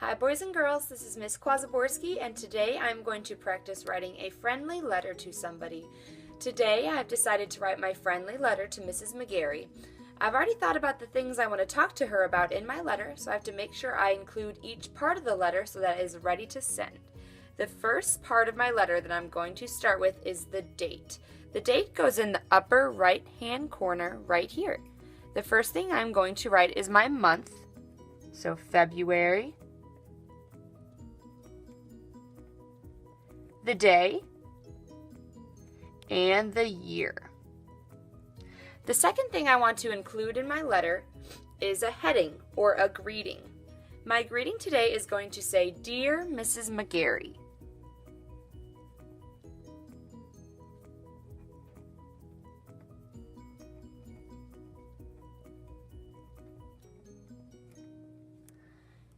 Hi boys and girls, this is Miss Kwazaborski, and today I'm going to practice writing a friendly letter to somebody. Today I've decided to write my friendly letter to Mrs. McGarry. I've already thought about the things I want to talk to her about in my letter, so I have to make sure I include each part of the letter so that it is ready to send. The first part of my letter that I'm going to start with is the date. The date goes in the upper right hand corner right here. The first thing I'm going to write is my month, so February. The day, and the year. The second thing I want to include in my letter is a heading or a greeting. My greeting today is going to say, Dear Mrs. McGarry.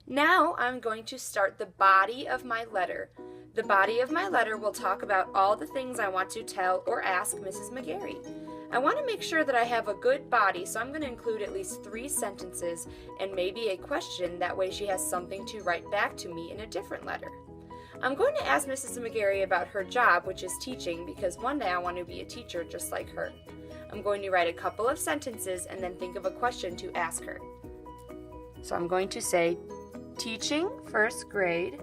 Now I'm going to start the body of my letter. The body of my letter will talk about all the things I want to tell or ask Mrs. McGarry. I want to make sure that I have a good body, so I'm going to include at least 3 sentences and maybe a question. That way she has something to write back to me in a different letter. I'm going to ask Mrs. McGarry about her job, which is teaching, because one day I want to be a teacher just like her. I'm going to write a couple of sentences and then think of a question to ask her. So I'm going to say, teaching first grade.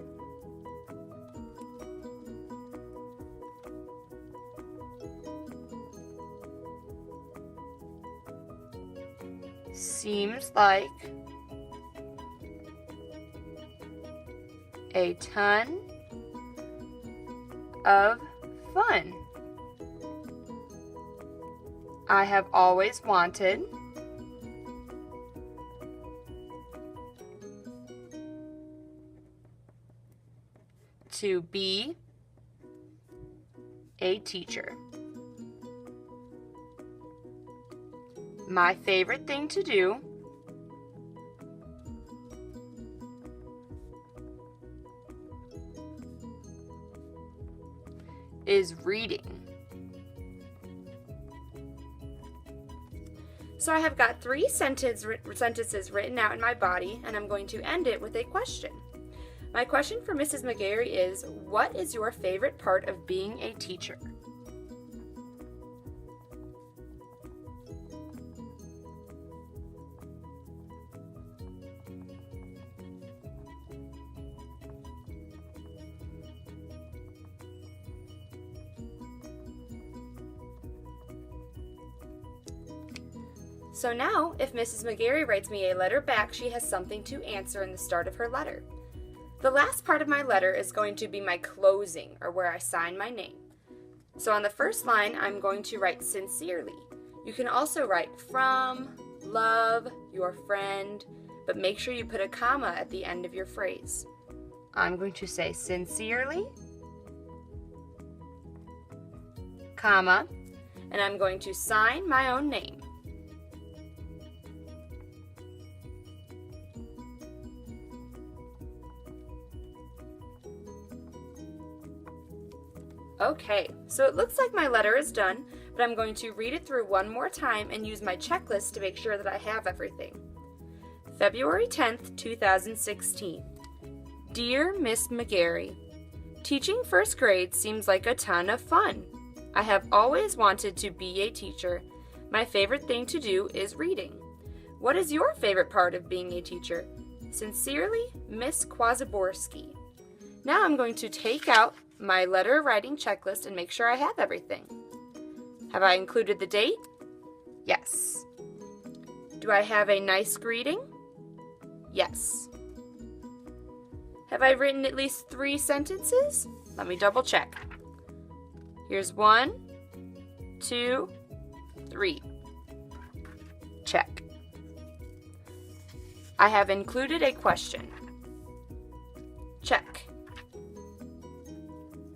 Seems like a ton of fun. I have always wanted to be a teacher. My favorite thing to do is reading. So I have got 3 sentences written out in my body, and I'm going to end it with a question. My question for Mrs. McGarry is, what is your favorite part of being a teacher? So now, if Mrs. McGarry writes me a letter back, she has something to answer in the start of her letter. The last part of my letter is going to be my closing, or where I sign my name. So on the first line, I'm going to write sincerely. You can also write from, love, your friend, but make sure you put a comma at the end of your phrase. I'm going to say sincerely, comma, and I'm going to sign my own name. Okay, so it looks like my letter is done, but I'm going to read it through one more time and use my checklist to make sure that I have everything. February 10th, 2016. Dear Miss McGarry, teaching first grade seems like a ton of fun. I have always wanted to be a teacher. My favorite thing to do is reading. What is your favorite part of being a teacher? Sincerely, Miss Kwazaborski. Now I'm going to take out my letter writing checklist and make sure I have everything. Have I included the date? Yes. Do I have a nice greeting? Yes. Have I written at least 3 sentences? Let me double check. Here's 1, 2, 3. Check. I have included a question. Check.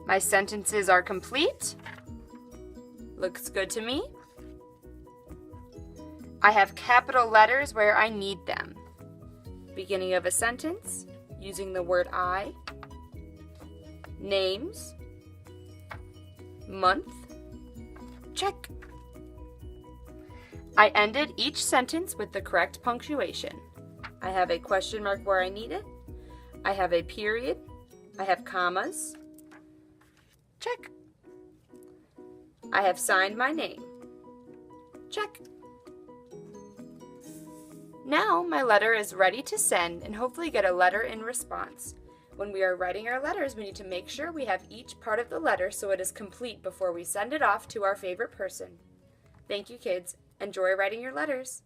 My sentences are complete. Looks good to me. I have capital letters where I need them. Beginning of a sentence, using the word I. Names. Month. Check. I ended each sentence with the correct punctuation. I have a question mark where I need it. I have a period. I have commas. Check. I have signed my name. Check. Now my letter is ready to send and hopefully get a letter in response. When we are writing our letters, we need to make sure we have each part of the letter so it is complete before we send it off to our favorite person. Thank you, kids. Enjoy writing your letters.